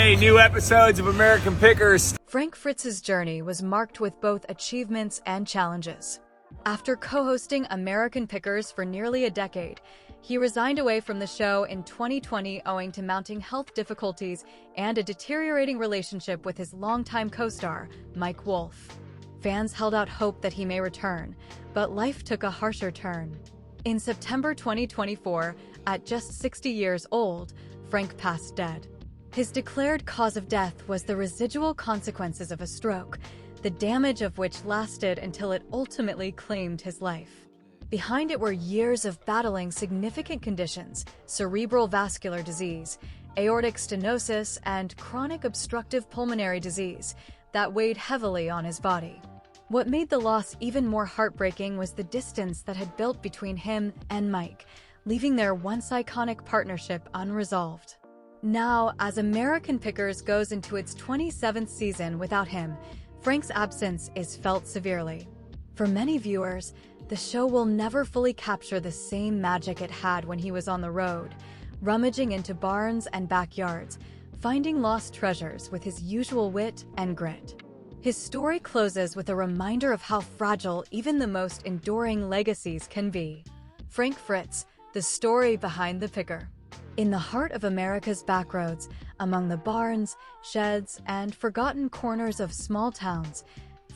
Hey, new episodes of American Pickers. Frank Fritz's journey was marked with both achievements and challenges. After co-hosting American Pickers for nearly a decade, he resigned away from the show in 2020 owing to mounting health difficulties and a deteriorating relationship with his longtime co-star, Mike Wolfe. Fans held out hope that he may return, but life took a harsher turn. In September 2024, at just 60 years old, Frank passed dead. His declared cause of death was the residual consequences of a stroke, the damage of which lasted until it ultimately claimed his life. Behind it were years of battling significant conditions: cerebral vascular disease, aortic stenosis, and chronic obstructive pulmonary disease that weighed heavily on his body. What made the loss even more heartbreaking was the distance that had built between him and Mike, leaving their once iconic partnership unresolved. Now, as American Pickers goes into its 27th season without him, Frank's absence is felt severely. For many viewers, the show will never fully capture the same magic it had when he was on the road, rummaging into barns and backyards, finding lost treasures with his usual wit and grit. His story closes with a reminder of how fragile even the most enduring legacies can be. Frank Fritz, the story behind the picker. In the heart of America's backroads, among the barns, sheds, and forgotten corners of small towns,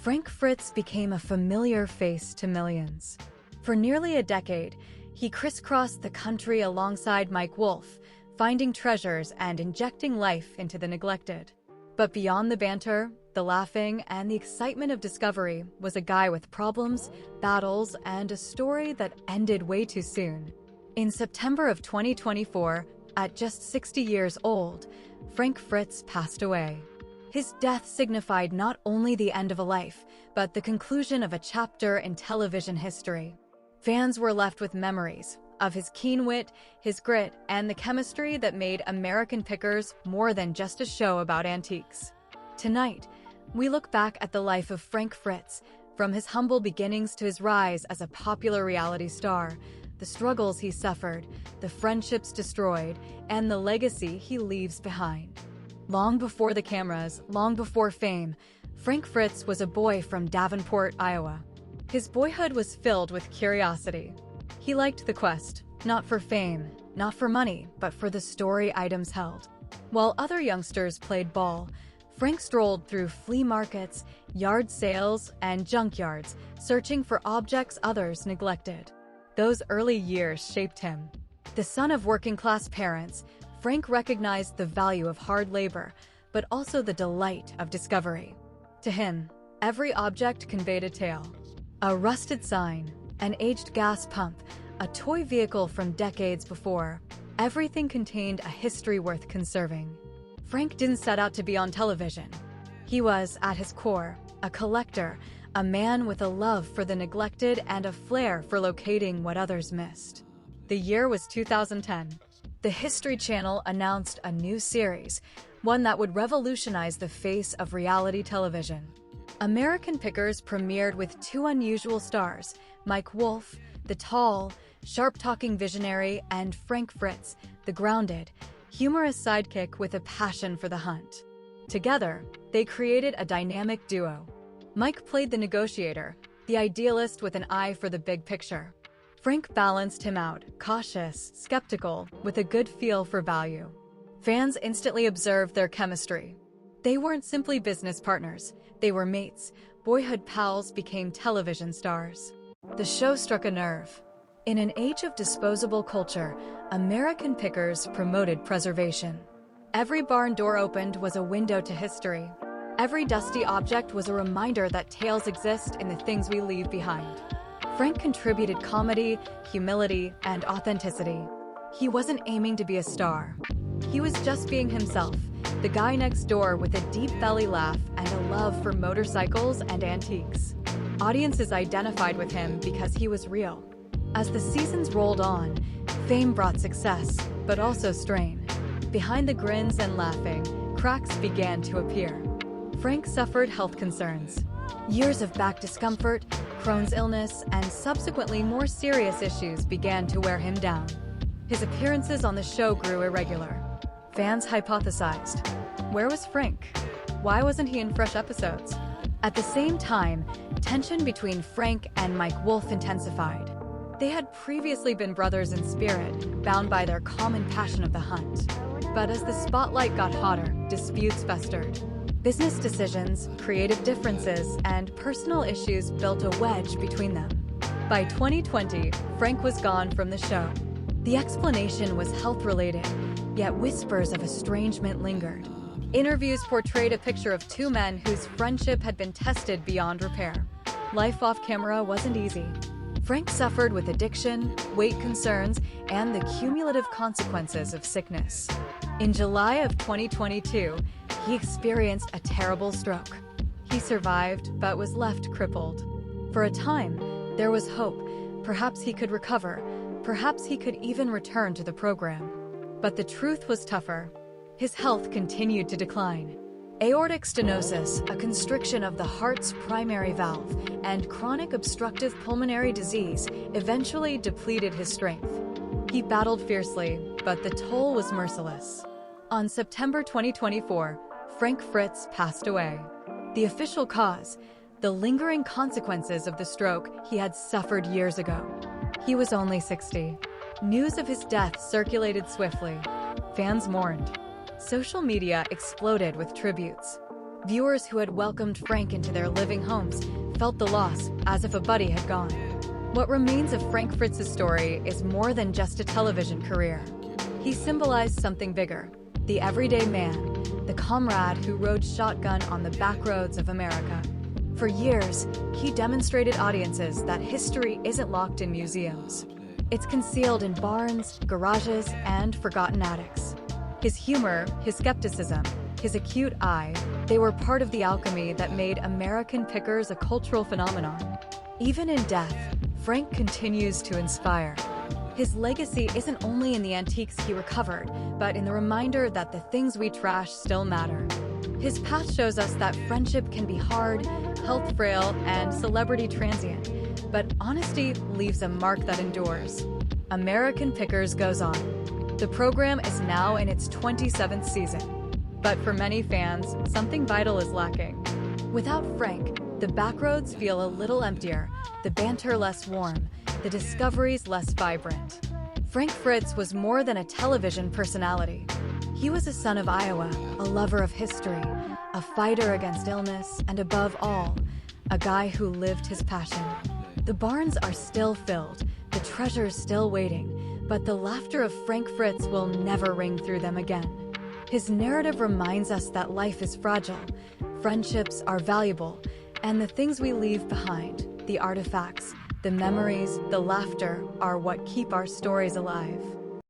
Frank Fritz became a familiar face to millions. For nearly a decade, he crisscrossed the country alongside Mike Wolfe, finding treasures and injecting life into the neglected. But beyond the banter, the laughing, and the excitement of discovery was a guy with problems, battles, and a story that ended way too soon. In September of 2024, at just 60 years old, Frank Fritz passed away. His death signified not only the end of a life, but the conclusion of a chapter in television history. Fans were left with memories of his keen wit, his grit, and the chemistry that made American Pickers more than just a show about antiques. Tonight, we look back at the life of Frank Fritz, from his humble beginnings to his rise as a popular reality star, the struggles he suffered, the friendships destroyed, and the legacy he leaves behind. Long before the cameras, long before fame, Frank Fritz was a boy from Davenport, Iowa. His boyhood was filled with curiosity. He liked the quest, not for fame, not for money, but for the story items held. While other youngsters played ball, Frank strolled through flea markets, yard sales, and junkyards, searching for objects others neglected. Those early years shaped him. The son of working-class parents, Frank recognized the value of hard labor, but also the delight of discovery. To him, every object conveyed a tale. A rusted sign, an aged gas pump, a toy vehicle from decades before. Everything contained a history worth conserving. Frank didn't set out to be on television. He was, at his core, a collector, a man with a love for the neglected and a flair for locating what others missed. The year was 2010. The History Channel announced a new series, one that would revolutionize the face of reality television. American Pickers premiered with two unusual stars, Mike Wolfe, the tall, sharp-talking visionary, and Frank Fritz, the grounded, humorous sidekick with a passion for the hunt. Together, they created a dynamic duo. Mike played the negotiator, the idealist with an eye for the big picture. Frank balanced him out, cautious, skeptical, with a good feel for value. Fans instantly observed their chemistry. They weren't simply business partners, they were mates. Boyhood pals became television stars. The show struck a nerve. In an age of disposable culture, American Pickers promoted preservation. Every barn door opened was a window to history. Every dusty object was a reminder that tales exist in the things we leave behind. Frank contributed comedy, humility, and authenticity. He wasn't aiming to be a star. He was just being himself, the guy next door with a deep belly laugh and a love for motorcycles and antiques. Audiences identified with him because he was real. As the seasons rolled on, fame brought success, but also strain. Behind the grins and laughing, cracks began to appear. Frank suffered health concerns. Years of back discomfort, Crohn's illness, and subsequently more serious issues began to wear him down. His appearances on the show grew irregular. Fans hypothesized, Where was Frank? Why wasn't he in fresh episodes? At the same time, tension between Frank and Mike Wolf intensified. They had previously been brothers in spirit, bound by their common passion of the hunt. But as the spotlight got hotter, disputes festered. Business decisions, creative differences, and personal issues built a wedge between them. By 2020, Frank was gone from the show. The explanation was health-related, yet whispers of estrangement lingered. Interviews portrayed a picture of two men whose friendship had been tested beyond repair. Life off camera wasn't easy. Frank suffered with addiction, weight concerns, and the cumulative consequences of sickness. In July of 2022, he experienced a terrible stroke. He survived, but was left crippled. For a time, there was hope. Perhaps he could recover. Perhaps he could even return to the program. But the truth was tougher. His health continued to decline. Aortic stenosis, a constriction of the heart's primary valve, and chronic obstructive pulmonary disease eventually depleted his strength. He battled fiercely, but the toll was merciless. On September 2024, Frank Fritz passed away. The official cause: the lingering consequences of the stroke he had suffered years ago. He was only 60. News of his death circulated swiftly. Fans mourned. Social media exploded with tributes. Viewers who had welcomed Frank into their living homes felt the loss as if a buddy had gone. What remains of Frank Fritz's story is more than just a television career. He symbolized something bigger: the everyday man, the comrade who rode shotgun on the back roads of America. For years, he demonstrated audiences that history isn't locked in museums. It's concealed in barns, garages, and forgotten attics. His humor, his skepticism, his acute eye, they were part of the alchemy that made American pickers a cultural phenomenon. Even in death, Frank continues to inspire. His legacy isn't only in the antiques he recovered, but in the reminder that the things we trash still matter. His path shows us that friendship can be hard, health frail, and celebrity transient, but honesty leaves a mark that endures. American Pickers goes on. The program is now in its 27th season. But for many fans, something vital is lacking. Without Frank, the backroads feel a little emptier, the banter less warm, the discoveries less vibrant. Frank Fritz was more than a television personality. He was a son of Iowa, a lover of history, a fighter against illness, and above all, a guy who lived his passion. The barns are still filled, the treasures still waiting, but the laughter of Frank Fritz will never ring through them again. His narrative reminds us that life is fragile, friendships are valuable, and the things we leave behind, the artifacts, the memories, the laughter, are what keep our stories alive.